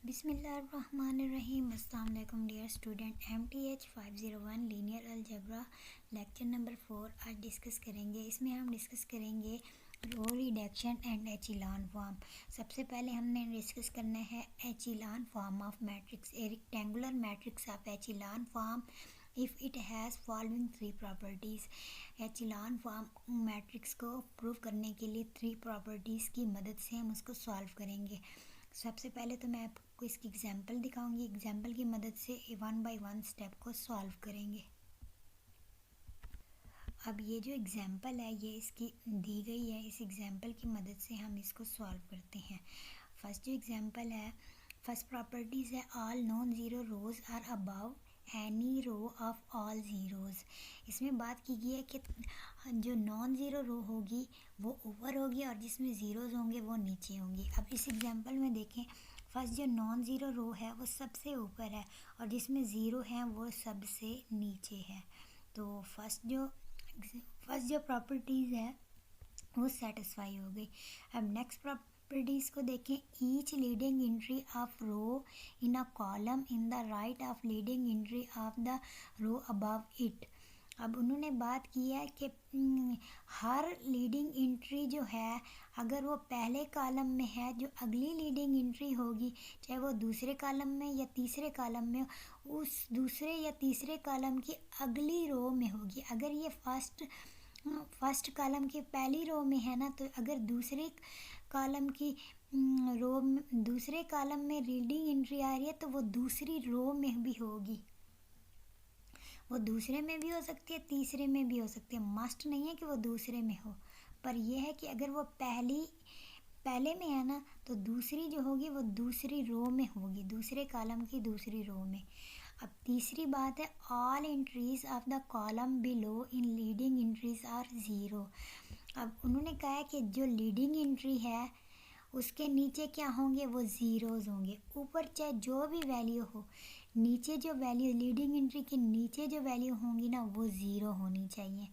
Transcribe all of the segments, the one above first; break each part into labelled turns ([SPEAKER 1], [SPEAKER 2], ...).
[SPEAKER 1] बिस्मिल्लाहिर्रहमानिर्रहीम। अस्सलाम वालेकुम dear student. MTH 501 linear algebra lecture number 4 आज डिस्कस करेंगे। इसमें हम डिस्कस करेंगे row reduction and echelon form. सबसे पहले हमने डिस्कस करना है echelon form of matrix. A rectangular matrix of echelon form if it has following three properties. Echelon form matrix को प्रूव करने के लिए थ्री प्रॉपर्टीज़ की मदद से हम उसको सॉल्व करेंगे। सबसे पहले तो मैं आपको इसकी एग्जांपल दिखाऊंगी। एग्जांपल की मदद से वन बाय वन स्टेप को सॉल्व करेंगे। अब ये जो एग्जांपल है ये इसकी दी गई है। इस एग्जांपल की मदद से हम इसको सॉल्व करते हैं। फर्स्ट जो एग्जांपल है, फर्स्ट प्रॉपर्टीज़ है all non zero rows are above any row of all zeros. इसमें बात की गई है कि जो नॉन ज़ीरो रो होगी वो ऊपर होगी और जिसमें ज़ीरोज़ होंगे वो नीचे होंगी। अब इस एग्जांपल में देखें, फर्स्ट जो नॉन ज़ीरो रो है वो सबसे ऊपर है और जिसमें ज़ीरो है वो सबसे नीचे है। तो फर्स्ट जो प्रॉपर्टीज़ है वो सेटिस्फाई हो गई। अब नेक्स्ट प्रॉपर्टीज़ को देखें। Each leading entry of row in a column in the right of leading entry of the row above it. अब उन्होंने बात की है कि हर लीडिंग एंट्री जो है अगर वो पहले कॉलम में है, जो अगली लीडिंग एंट्री होगी चाहे वो दूसरे कॉलम में या तीसरे कॉलम में, उस दूसरे या तीसरे कॉलम की अगली रो में होगी। अगर ये फर्स्ट कॉलम की पहली रो में है ना, तो अगर दूसरे कॉलम की दूसरे कॉलम में रीडिंग एंट्री आ रही है तो वो दूसरी रो में भी होगी। वो दूसरे में भी हो सकती है, तीसरे में भी हो सकती है। मस्ट नहीं है कि वो दूसरे में हो, पर यह है कि अगर वो पहले में है ना तो दूसरी जो होगी वो दूसरी रो में होगी, दूसरे कॉलम की दूसरी रो में। अब तीसरी बात है all entries of the column below in leading entries are zero. अब उन्होंने कहा है कि जो लीडिंग एंट्री है उसके नीचे क्या होंगे, वो ज़ीरोज़ होंगे। ऊपर चाहे जो भी वैल्यू हो, नीचे जो वैल्यू लीडिंग एंट्री के नीचे जो वैल्यू होंगी ना वो ज़ीरो होनी चाहिए।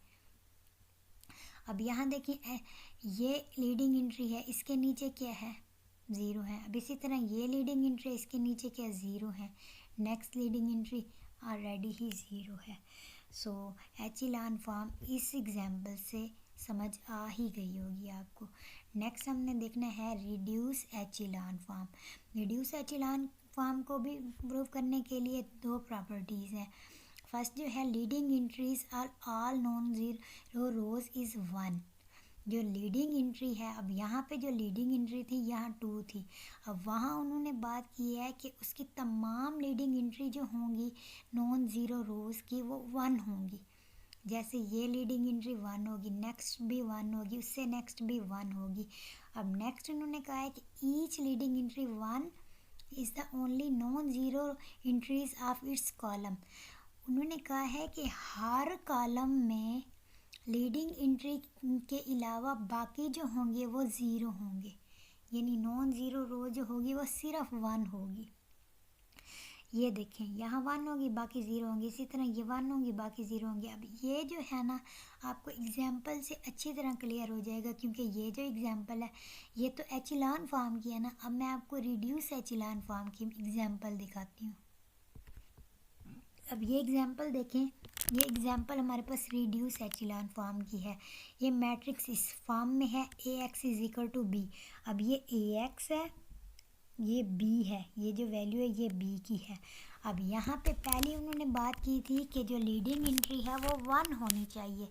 [SPEAKER 1] अब यहाँ देखिए, ये लीडिंग एंट्री है, इसके नीचे क्या है, ज़ीरो है। अब इसी तरह ये लीडिंग एंट्री है, इसके नीचे क्या, ज़ीरो है। नेक्स्ट लीडिंग एंट्री ऑलरेडी ही ज़ीरो है। सो एचिलॉन फॉर्म इस एग्जाम्पल से समझ आ ही गई होगी आपको। नेक्स्ट हमने देखना है reduce echelon form. Reduce echelon form को भी प्रूव करने के लिए दो प्रॉपर्टीज़ हैं। फर्स्ट जो है leading entries are all non zero rows is one. जो लीडिंग एंट्री है, अब यहाँ पे जो लीडिंग एंट्री थी यहाँ 2 थी, अब वहाँ उन्होंने बात की है कि उसकी तमाम लीडिंग एंट्री जो होंगी नॉन ज़ीरो रोज़ की वो 1 होंगी। जैसे ये लीडिंग एंट्री 1 होगी, नेक्स्ट भी 1 होगी, उससे नेक्स्ट भी 1 होगी। अब नेक्स्ट उन्होंने कहा है कि each leading entry 1 is the only non zero entries of its column. उन्होंने कहा है कि हर कॉलम में लीडिंग एंट्री के अलावा बाकी जो होंगे वो ज़ीरो होंगे, यानी नॉन ज़ीरो रो जो होगी वो सिर्फ 1 होगी। ये देखें, यहाँ 1 होगी बाकी ज़ीरो होंगे, इसी तरह ये 1 होंगी बाकी ज़ीरो होंगे। अब ये जो है ना आपको एग्जाम्पल से अच्छी तरह क्लियर हो जाएगा, क्योंकि ये जो एग्जाम्पल है ये तो एचिलॉन फॉर्म की है ना। अब मैं आपको रिड्यूस एचिलॉन फॉर्म की एग्जाम्पल दिखाती हूँ। अब ये एग्जाम्पल देखें, ये एग्जाम्पल हमारे पास रिड्यूस एचिलॉन फॉर्म की है। ये मैट्रिक्स इस फॉर्म में है AX is equal to B। अब ये AX है, ये B है, ये जो वैल्यू है ये B की है। अब यहाँ पे पहले उन्होंने बात की थी कि जो लीडिंग एंट्री है वो 1 होनी चाहिए।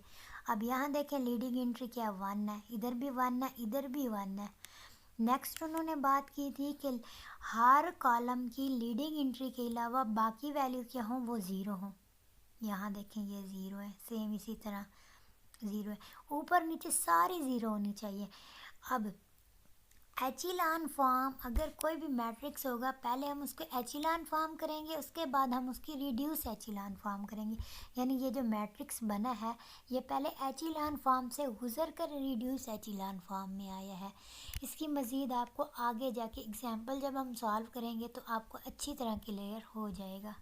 [SPEAKER 1] अब यहाँ देखें लीडिंग एंट्री क्या 1 है, इधर भी 1 है, इधर भी 1 है। नेक्स्ट उन्होंने बात की थी कि हर कॉलम की लीडिंग एंट्री के अलावा बाकी वैल्यू क्या हो, वो ज़ीरो हो। यहाँ देखें ये ज़ीरो है, सेम इसी तरह ज़ीरो है, ऊपर नीचे सारी ज़ीरो होनी चाहिए। अब एचिलॉन फॉर्म, अगर कोई भी मैट्रिक्स होगा पहले हम उसको एचिलॉन फॉर्म करेंगे, उसके बाद हम उसकी रिड्यूस एचिलॉन फॉर्म करेंगे। यानी ये जो मैट्रिक्स बना है ये पहले एचिलॉन फॉर्म से गुजर कर रिड्यूस एचिलॉन फॉर्म में आया है। इसकी मज़ीद आपको आगे जाके एग्जाम्पल जब हम सॉल्व करेंगे तो आपको अच्छी तरह क्लियर हो जाएगा।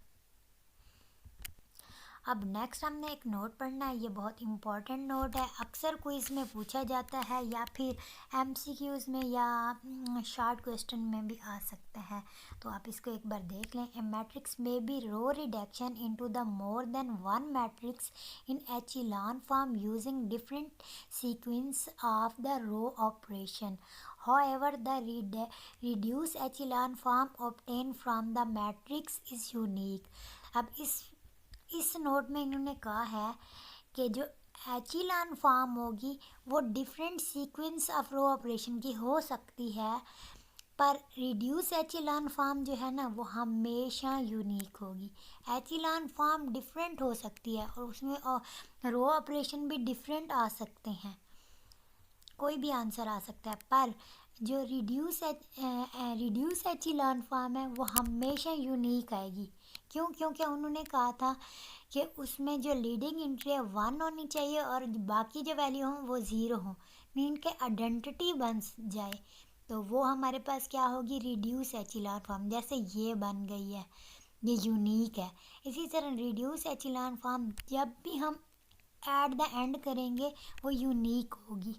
[SPEAKER 1] अब नेक्स्ट हमने एक नोट पढ़ना है, ये बहुत इम्पोर्टेंट नोट है, अक्सर क्विज में पूछा जाता है या फिर एमसीक्यूज में या शॉर्ट क्वेश्चन में भी आ सकता है, तो आप इसको एक बार देख लें। ए मैट्रिक्स में B row reduction into the more than one matrix in echelon form using different sequence of the row operation. However, the reduced echelon form obtained from the matrix is unique. अब इस note में इन्होंने कहा है कि जो एचिलॉन form होगी वो different sequence of row operation की हो सकती है, पर रिड्यूस एचिलॉन फॉर्म जो है ना वो हमेशा यूनिक होगी। एचिलॉन फॉर्म डिफरेंट हो सकती है और उसमें रो ऑपरेशन भी डिफरेंट आ सकते हैं, कोई भी आंसर आ सकता है, पर जो रिड्यूस एचिलॉन फॉर्म है वो हमेशा यूनिक आएगी। क्यों? क्योंकि उन्होंने कहा था कि उसमें जो लीडिंग एंट्री है 1 होनी चाहिए और बाकी जो वैल्यू हो वो 0 हो, मीन के आइडेंटिटी बन जाए, तो वो हमारे पास क्या होगी, रिड्यूस एचिलॉन फॉर्म। जैसे ये बन गई है, ये यूनिक है। इसी तरह रिड्यूस एचिलॉन फॉर्म जब भी हम एट द एंड करेंगे वो यूनिक होगी।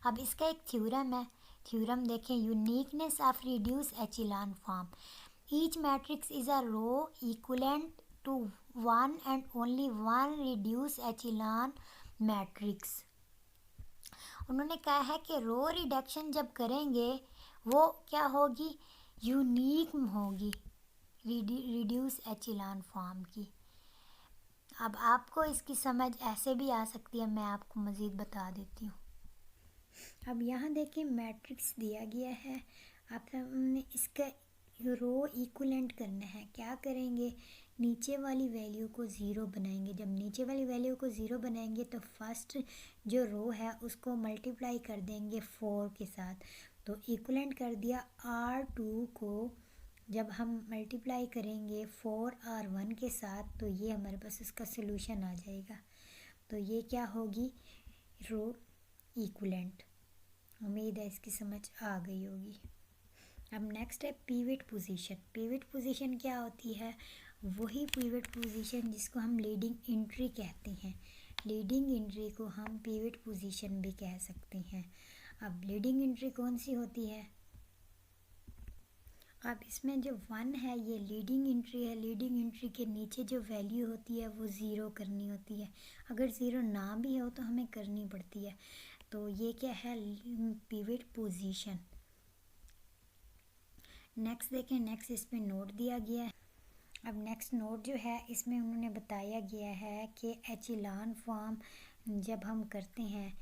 [SPEAKER 1] अब इसका एक थ्योरम है, थ्योरम देखें, uniqueness of reduce echelon form. Each matrix is a row equivalent to one and only one reduce echelon matrix. उन्होंने कहा है कि रो रिडक्शन जब करेंगे वो क्या होगी, यूनिक होगी रिड्यूस एचिलॉन फॉर्म की। अब आपको इसकी समझ ऐसे भी आ सकती है, मैं आपको मज़ीद बता देती हूँ। अब यहाँ देखिए मैट्रिक्स दिया गया है, आप हमने इसका रो इक्विवेलेंट करना है। क्या करेंगे, नीचे वाली वैल्यू को ज़ीरो बनाएंगे। जब नीचे वाली वैल्यू को ज़ीरो बनाएंगे तो फर्स्ट जो रो है उसको मल्टीप्लाई कर देंगे 4 के साथ, तो इक्विवेलेंट कर दिया R2 को। जब हम मल्टीप्लाई करेंगे 4R1 के साथ तो ये हमारे पास इसका सोल्यूशन आ जाएगा, तो ये क्या होगी, रो इक्विवेलेंट। उम्मीद है इसकी समझ आ गई होगी। अब नेक्स्ट है पिवट पोजीशन। पिवट पोजीशन क्या होती है, वही पिवट पोजीशन जिसको हम लीडिंग एंट्री कहते हैं। लीडिंग एंट्री को हम पिवट पोजीशन भी कह सकते हैं। अब लीडिंग एंट्री कौन सी होती है, अब इसमें जो 1 है ये लीडिंग एंट्री है। लीडिंग एंट्री के नीचे जो वैल्यू होती है वो 0 करनी होती है, अगर 0 ना भी हो तो हमें करनी पड़ती है। तो ये क्या है, पिवट पोजीशन। नेक्स्ट देखें, नेक्स्ट इस पे नोट दिया गया है। अब नेक्स्ट नोट जो है इसमें उन्होंने बताया गया है कि एचिलॉन फॉर्म जब हम करते हैं,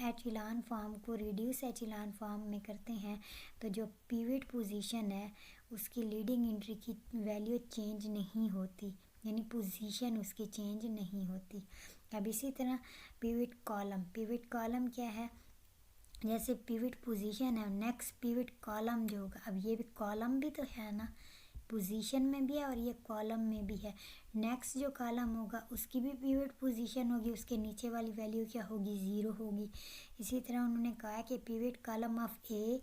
[SPEAKER 1] एचिलॉन फॉर्म को रिड्यूस एचिलॉन फॉर्म में करते हैं तो जो पिवट पोजीशन है उसकी लीडिंग एंट्री की वैल्यू चेंज नहीं होती, यानी पोजीशन उसकी चेंज नहीं होती। अब इसी तरह पिवट कॉलम, पिवट कॉलम क्या है, जैसे पिवट पोजीशन है नेक्स्ट पिवट कॉलम जो होगा, अब ये भी कॉलम भी तो है ना, पोजीशन में भी है और ये कॉलम में भी है। नेक्स्ट जो कॉलम होगा उसकी भी पिवट पोजीशन होगी, उसके नीचे वाली वैल्यू क्या होगी, 0 होगी। इसी तरह उन्होंने कहा कि pivot column of A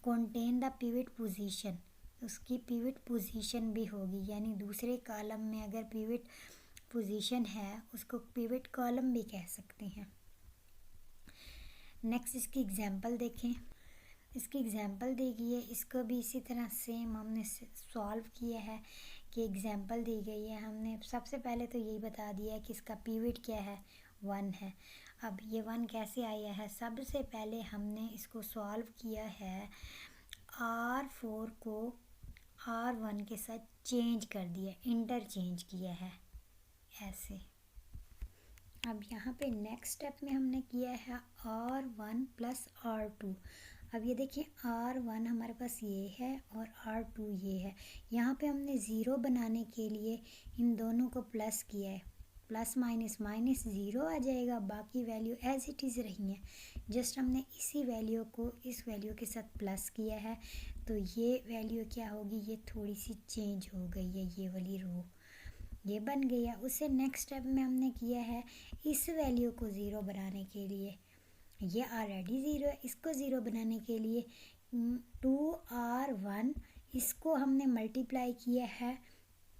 [SPEAKER 1] contain the pivot position, उसकी पिवट पोजीशन भी होगी, यानी दूसरे कॉलम में अगर पिवट पोजीशन है उसको पिवट कॉलम भी कह सकते हैं। नेक्स्ट इसकी एग्जांपल देखें, इसकी एग्जांपल दी गई है, इसको भी इसी तरह सेम हमने सॉल्व किया है कि एग्जांपल दी गई है। हमने सबसे पहले तो यही बता दिया है कि इसका पिवट क्या है, 1 है। अब ये 1 कैसे आया है, सबसे पहले हमने इसको सॉल्व किया है, R4 को R1 के साथ चेंज कर दिया, इंटरचेंज किया है ऐसे। अब यहाँ पे नेक्स्ट स्टेप में हमने किया है R1 प्लस R2। अब ये देखिए R1 हमारे पास ये है और R2 ये है, यहाँ पे हमने 0 बनाने के लिए इन दोनों को प्लस किया है, प्लस माइनस माइनस 0 आ जाएगा, बाकी वैल्यू एज इट इज़ रही हैं, जस्ट हमने इसी वैल्यू को इस वैल्यू के साथ प्लस किया है, तो ये वैल्यू क्या होगी, ये थोड़ी सी चेंज हो गई है, ये वाली रो ये बन गई है। उससे नेक्स्ट स्टेप में हमने किया है इस वैल्यू को 0 बनाने के लिए, ये ऑलरेडी 0 है, इसको 0 बनाने के लिए 2R1 इसको हमने मल्टीप्लाई किया है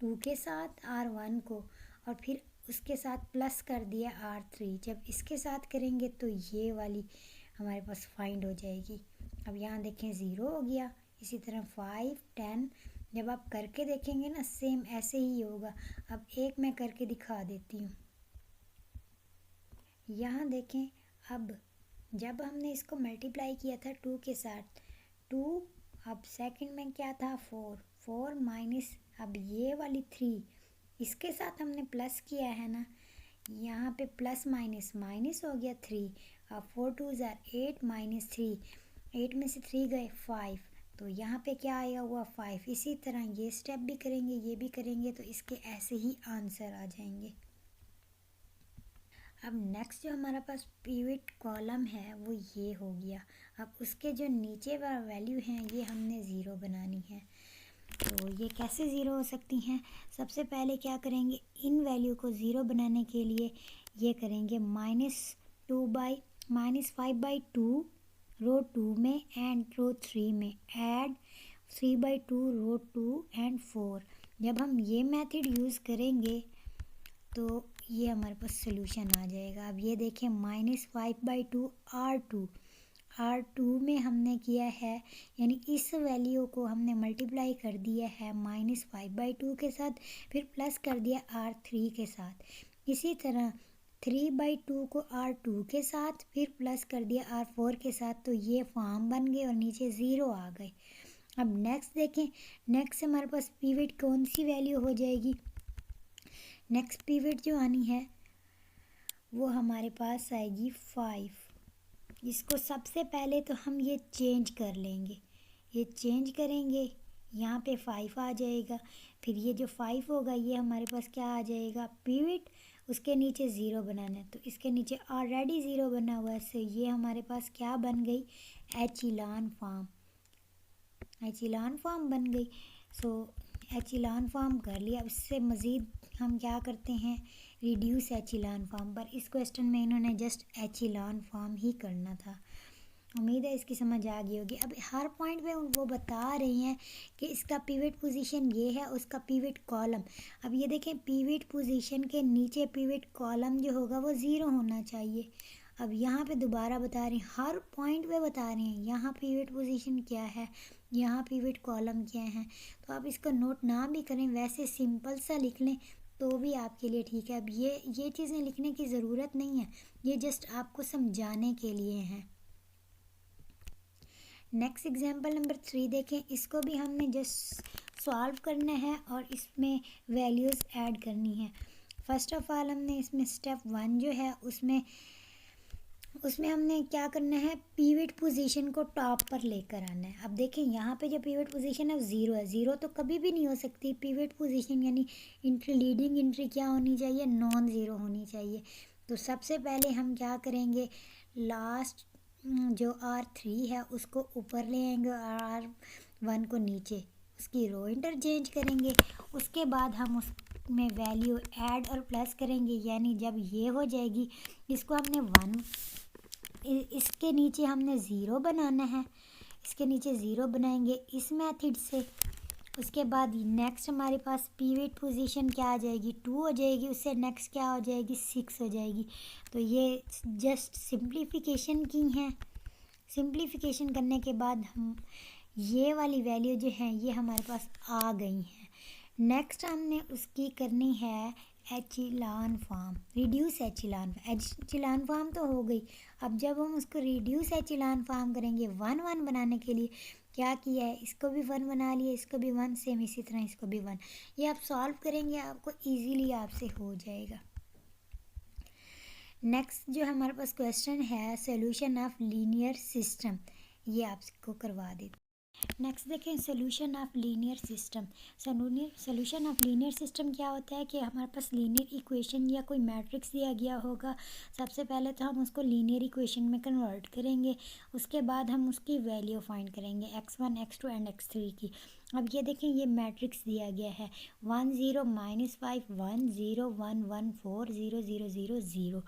[SPEAKER 1] 2 के साथ R1 को, और फिर उसके साथ प्लस कर दिया R3। जब इसके साथ करेंगे तो ये वाली हमारे पास फाइंड हो जाएगी। अब यहाँ देखें 0 हो गया। इसी तरह 5, 10 जब आप करके देखेंगे ना सेम ऐसे ही होगा। अब एक मैं करके दिखा देती हूँ। यहाँ देखें, अब जब हमने इसको मल्टीप्लाई किया था 2 के साथ, 2, अब सेकंड में क्या था 4, 4 माइनस अब ये वाली 3, इसके साथ हमने प्लस किया है ना, यहाँ पे प्लस माइनस माइनस हो गया 3। अब 4 2 ज़ार 8 माइनस 3, 8 में से 3 गए 5, तो यहाँ पे क्या आया हुआ 5। इसी तरह ये स्टेप भी करेंगे, ये भी करेंगे, तो इसके ऐसे ही आंसर आ जाएंगे। अब नेक्स्ट जो हमारा पास पिवट कॉलम है वो ये हो गया। अब उसके जो नीचे वाला वैल्यू हैं ये हमने ज़ीरो बनानी है। तो ये कैसे ज़ीरो हो सकती हैं? सबसे पहले क्या करेंगे, इन वैल्यू को ज़ीरो बनाने के लिए ये करेंगे -5/2 रो 2 में एंड रो 3 में ऐड 3/2 रो 2 एंड 4। जब हम ये मेथड यूज़ करेंगे तो ये हमारे पास सोल्यूशन आ जाएगा। अब ये देखें -5/2 R2 में हमने किया है, यानी इस वैल्यू को हमने मल्टीप्लाई कर दिया है -5/2 के साथ, फिर प्लस कर दिया R3 के साथ। इसी तरह 3/2 को R2 के साथ, फिर प्लस कर दिया R4 के साथ, तो ये फॉर्म बन गए और नीचे ज़ीरो आ गए। अब नेक्स्ट देखें, नेक्स्ट हमारे पास पिवट कौन सी वैल्यू हो जाएगी? नेक्स्ट पिवट जो आनी है वो हमारे पास आएगी 5। इसको सबसे पहले तो हम ये चेंज कर लेंगे, ये चेंज करेंगे, यहाँ पे 5 आ जाएगा। फिर ये जो 5 होगा ये हमारे पास क्या आ जाएगा, पिवट, उसके नीचे ज़ीरो बनाना है, तो इसके नीचे ऑलरेडी ज़ीरो बना हुआ है, सो ये हमारे पास क्या बन गई, एचिलॉन फॉर्म, एचिलॉन फॉर्म बन गई। सो एचिलॉन फॉर्म कर लिया। इससे मज़ीद हम क्या करते हैं, रिड्यूस एचिलॉन फॉर्म, पर इस क्वेश्चन में इन्होंने जस्ट एचिलॉन फॉर्म ही करना था। उम्मीद है इसकी समझ आ गई होगी। अब हर पॉइंट पे वो बता रही हैं कि इसका पिवट पोजीशन ये है, उसका पिवट कॉलम। अब ये देखें, पिवट पोजीशन के नीचे पिवट कॉलम जो होगा वो ज़ीरो होना चाहिए। अब यहाँ पे दोबारा बता रही हैं, हर पॉइंट पे बता रही हैं, यहाँ पिवट पोजीशन क्या है, यहाँ पिवट कॉलम क्या है। तो आप इसको नोट ना भी करें, वैसे सिंपल सा लिख लें तो भी आपके लिए ठीक है। अब ये चीज़ें लिखने की ज़रूरत नहीं है, ये जस्ट आपको समझाने के लिए हैं। नेक्स्ट एग्जांपल नंबर 3 देखें, इसको भी हमने जस्ट सॉल्व करना है और इसमें वैल्यूज़ ऐड करनी है। फर्स्ट ऑफ ऑल हमने इसमें स्टेप 1 जो है उसमें हमने क्या करना है, पिवट पोजीशन को टॉप पर लेकर आना है। अब देखें यहाँ पे जो पिवट पोजीशन है वो ज़ीरो है, ज़ीरो तो कभी भी नहीं हो सकती। पिवट पोजीशन यानी एंट्री, लीडिंग एंट्री क्या होनी चाहिए, नॉन ज़ीरो होनी चाहिए। तो सबसे पहले हम क्या करेंगे, लास्ट जो R3 है उसको ऊपर ले आएंगे और R1 को नीचे, उसकी रो इंटरचेंज करेंगे। उसके बाद हम उसमें वैल्यू ऐड और प्लस करेंगे, यानी जब ये हो जाएगी, इसको हमने 1, इसके नीचे हमने ज़ीरो बनाना है, इसके नीचे ज़ीरो बनाएंगे इस मेथड से। उसके बाद नेक्स्ट हमारे पास पिवट पोजीशन क्या आ जाएगी, 2 हो जाएगी, उससे नेक्स्ट क्या हो जाएगी, 6 हो जाएगी। तो ये जस्ट सिंप्लीफिकेशन की हैं। सिंप्लीफिकेशन करने के बाद हम ये वाली वैल्यू जो है ये हमारे पास आ गई हैं। नेक्स्ट हमने उसकी करनी है echelon form, reduce echelon form तो हो गई। अब जब हम उसको रिड्यूस एचिलॉन फॉर्म करेंगे 1 1 बनाने के लिए क्या किया है, इसको भी 1 बना लिया, इसको भी 1, सेम इसी तरह इसको भी 1। ये आप सॉल्व करेंगे आपको इजीली आपसे हो जाएगा। नेक्स्ट जो हमारे पास क्वेश्चन है, सोल्यूशन ऑफ लीनियर सिस्टम, ये आपको करवा देते। नेक्स्ट देखें, solution of linear system. Solution of linear system क्या होता है कि हमारे पास लीनियर इक्वेशन या कोई मैट्रिक्स दिया गया होगा। सबसे पहले तो हम उसको लीनियर इक्वेशन में कन्वर्ट करेंगे, उसके बाद हम उसकी वैल्यू फाइंड करेंगे x1 x2 एंड x3 की। अब ये देखें, ये मैट्रिक्स दिया गया है 1 0 -5 1 0 1 1 4 0 0 0 0।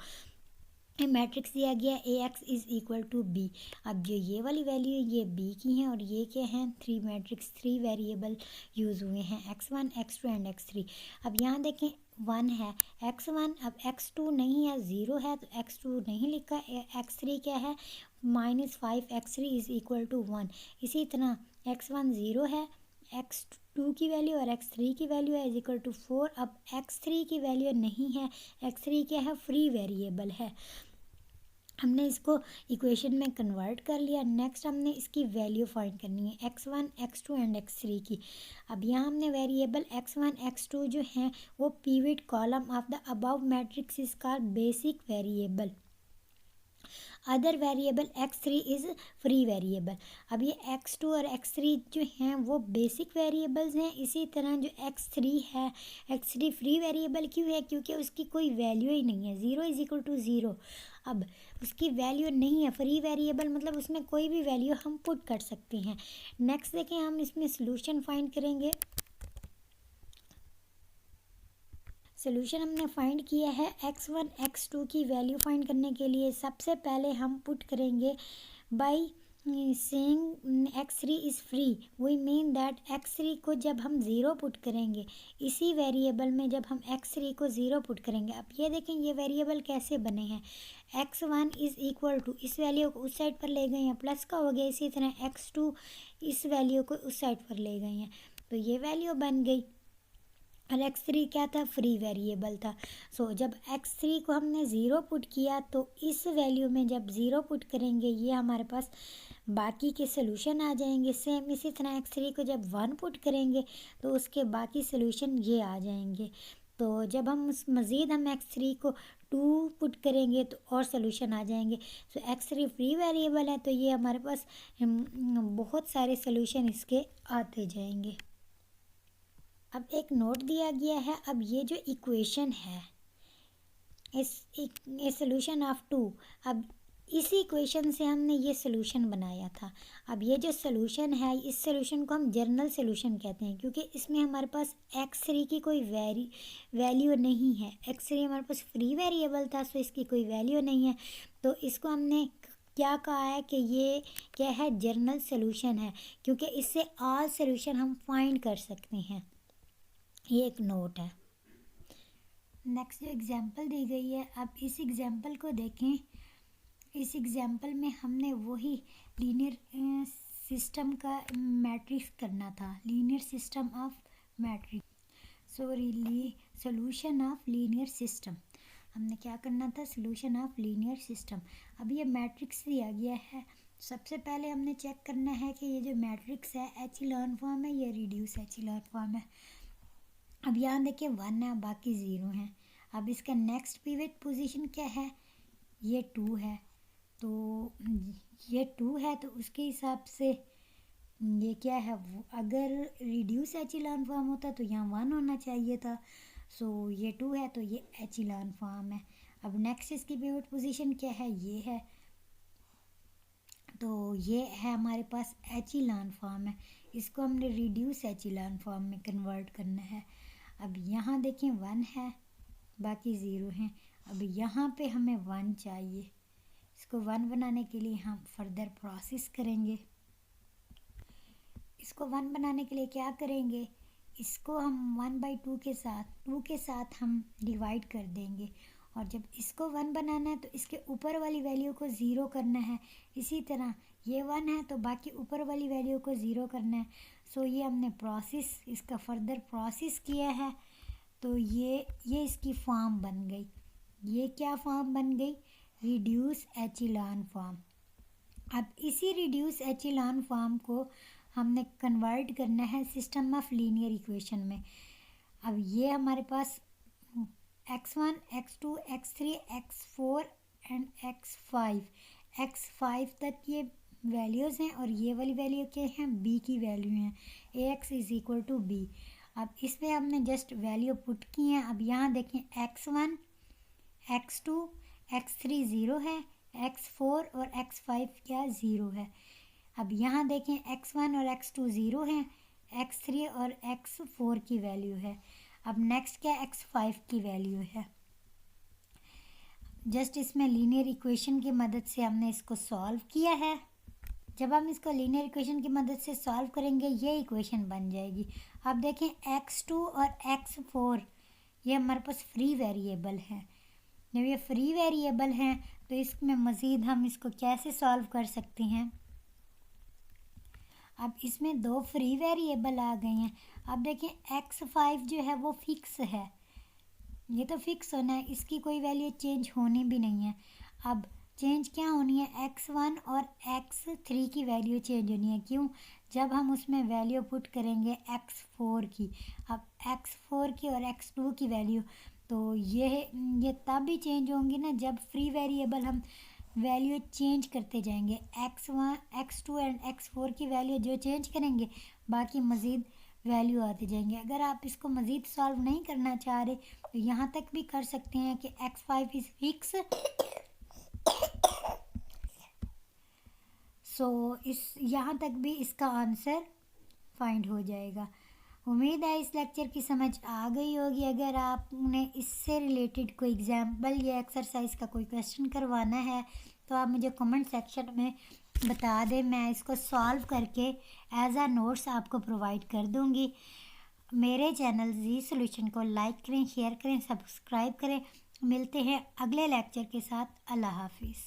[SPEAKER 1] मैट्रिक्स दिया गया A X is equal to B. अब जो ये वाली वैल्यू है ये बी की हैं और ये क्या हैं, three matrix, three variable use हुए हैं, x1 x2 एंड x3। अब यहाँ देखें 1 है, x1, अब x2 नहीं है, 0 है तो x2 नहीं लिखा, x3 क्या है, -5 x3 इज़ इक्वल टू 1। इसी तरह x1 0 है, x2 की वैल्यू और x3 की वैल्यू है इज इक्वल टू 4। अब x3 की वैल्यू नहीं है, x3 क्या है, फ्री वेरिएबल है, हमने इसको इक्वेशन में कन्वर्ट कर लिया। नेक्स्ट हमने इसकी वैल्यू फाइंड करनी है x1 x2 एंड x3 की। अब यहाँ हमने वेरिएबल x1 x2 जो हैं वो pivot column of the above matrix is called basic variable, other variable x3 is free variable. अब ये x2 और x3 जो हैं वो बेसिक वेरिएबल्स हैं। इसी तरह जो x3 है, x3 फ्री वेरिएबल क्यों है, क्योंकि उसकी कोई वैल्यू ही नहीं है, 0 इज़ इक्वल टू 0। अब उसकी वैल्यू नहीं है, फ्री वेरिएबल मतलब उसमें कोई भी वैल्यू हम पुट कर सकते हैं। नेक्स्ट देखें, हम इसमें सोल्यूशन फाइंड करेंगे। सोल्यूशन हमने फाइंड किया है x1 x2 की वैल्यू फाइंड करने के लिए सबसे पहले हम पुट करेंगे by saying x3 is free, we mean that x3 को जब हम ज़ीरो पुट करेंगे इसी वेरिएबल में, जब हम x3 को ज़ीरो पुट करेंगे, अब ये देखें ये वेरिएबल कैसे बने हैं, x1 इज़ इक्वल टू, इस वैल्यू को उस साइड पर ले गए हैं, प्लस का हो गया, इसी तरह x2 इस वैल्यू को उस साइड पर ले गए हैं, तो ये वैल्यू बन गई। और x3 क्या था, फ्री वेरिएबल था। सो जब x3 को हमने ज़ीरो पुट किया तो इस वैल्यू में जब ज़ीरो पुट करेंगे ये हमारे पास बाकी के सोल्यूशन आ जाएंगे। सेम इसी तरह x3 को जब 1 पुट करेंगे तो उसके बाकी सोल्यूशन ये आ जाएंगे। तो जब हम उस मज़ीद हम x3 को 2 पुट करेंगे तो और सोल्यूशन आ जाएंगे। सो x3 फ्री वेरिएबल है तो ये हमारे पास बहुत सारे सोल्यूशन इसके आते जाएंगे। अब एक नोट दिया गया है, अब ये जो इक्वेशन है इस सोल्यूशन ऑफ 2, अब इसी इक्वेशन से हमने ये सोल्यूशन बनाया था। अब ये जो सोल्यूशन है इस सोल्यूशन को हम जनरल सोल्यूशन कहते हैं क्योंकि इसमें हमारे पास x3 की कोई वैल्यू नहीं है, x3 हमारे पास फ्री वेरिएबल था सो इसकी कोई वैल्यू नहीं है, तो इसको हमने क्या कहा है कि ये क्या है, जनरल सोल्यूशन है, क्योंकि इससे ऑल सोल्यूशन हम फाइंड कर सकते हैं। ये एक नोट है। नेक्स्ट जो एग्जांपल दी गई है, अब इस एग्जांपल को देखें। इस एग्जांपल में हमने वही लीनियर सिस्टम का मैट्रिक्स करना था, linear system of matrix, solution of linear system. हमने क्या करना था, सॉल्यूशन ऑफ लीनियर सिस्टम। अब ये मैट्रिक्स दिया गया है, सबसे पहले हमने चेक करना है कि ये जो मैट्रिक्स है एचिलॉन फॉर्म है या रिड्यूस एचिलॉन फॉर्म है। अब यहाँ देखिए 1 है, बाकी 0 हैं। अब इसका नेक्स्ट पिवट पोजीशन क्या है, ये 2 है, तो ये 2 है तो उसके हिसाब से ये क्या है, अगर रिड्यूस एचिलॉन फॉर्म होता तो यहाँ 1 होना चाहिए था। सो ये 2 है तो ये एचिलॉन फॉर्म है। अब नेक्स्ट इसकी पिवट पोजीशन क्या है, ये है, तो ये है हमारे पास एचिलॉन फॉर्म है, इसको हमने रिड्यूस एचिलॉन फॉर्म में कन्वर्ट करना है। अब यहाँ देखें 1 है, बाकी 0 हैं। अब यहाँ पे हमें 1 चाहिए, इसको 1 बनाने के लिए हम फर्दर प्रोसेस करेंगे। इसको 1 बनाने के लिए क्या करेंगे, इसको हम 1/2 के साथ 2 के साथ हम डिवाइड कर देंगे, और जब इसको 1 बनाना है तो इसके ऊपर वाली वैल्यू को 0 करना है। इसी तरह ये 1 है तो बाकी ऊपर वाली वैल्यू को 0 करना है। सो ये हमने प्रोसेस इसका फर्दर प्रोसेस किया है, तो ये इसकी फॉर्म बन गई। ये क्या फॉर्म बन गई, रिड्यूस एचिलॉन फॉर्म। अब इसी रिड्यूस एचिलॉन फॉर्म को हमने कन्वर्ट करना है सिस्टम ऑफ लीनियर इक्वेशन में। अब ये हमारे पास x1 x2 x3 x4 and x5 तक ये वैल्यूज़ हैं, और ये वाली वैल्यू क्या है, b की वैल्यू हैं, ax is equal to b। अब इसमें हमने जस्ट वैल्यू पुट की हैं। अब यहाँ देखें x1 x2 x3 0 है, x4 और x5 क्या 0 है। अब यहाँ देखें x1 और x2 0 हैं, x3 और x4 की वैल्यू है। अब नेक्स्ट क्या x5 की वैल्यू है। जस्ट इसमें लीनियर इक्वेशन की मदद से हमने इसको सॉल्व किया है। जब हम इसको लीनियर इक्वेशन की मदद से सॉल्व करेंगे ये इक्वेशन बन जाएगी। अब देखें x2 और x4 ये हमारे पास फ्री वेरिएबल हैं। जब ये फ्री वेरिएबल हैं तो इसमें मज़ीद हम इसको कैसे सॉल्व कर सकते हैं। अब इसमें दो फ्री वेरिएबल आ गए हैं। अब देखें x5 जो है वो फिक्स है, ये तो फिक्स होना है, इसकी कोई वैल्यू चेंज होनी भी नहीं है। अब चेंज क्या होनी है, x1 और x3 की वैल्यू चेंज होनी है। क्यों? जब हम उसमें वैल्यू पुट करेंगे x4 की, अब x4 की और x2 की वैल्यू, तो ये तब भी चेंज होंगी ना जब फ्री वेरिएबल हम वैल्यू चेंज करते जाएंगे। x1 x2 एंड x4 की वैल्यू जो चेंज करेंगे बाकी मज़ीद वैल्यू आते जाएंगे। अगर आप इसको मज़ीद सॉल्व नहीं करना चाह रहे तो यहाँ तक भी कर सकते हैं कि x5 इज़ फिक्स, सो इस यहाँ तक भी इसका आंसर फाइंड हो जाएगा। उम्मीद है इस लेक्चर की समझ आ गई होगी। अगर आपने इससे रिलेटेड कोई एग्जाम्पल या एक्सरसाइज का कोई क्वेश्चन करवाना है तो आप मुझे कमेंट सेक्शन में बता दें, मैं इसको सॉल्व करके एज आ नोट्स आपको प्रोवाइड कर दूँगी। मेरे चैनल जी सॉल्यूशन को लाइक करें, शेयर करें, सब्सक्राइब करें। मिलते हैं अगले लेक्चर के साथ। अल्लाह हाफिज़।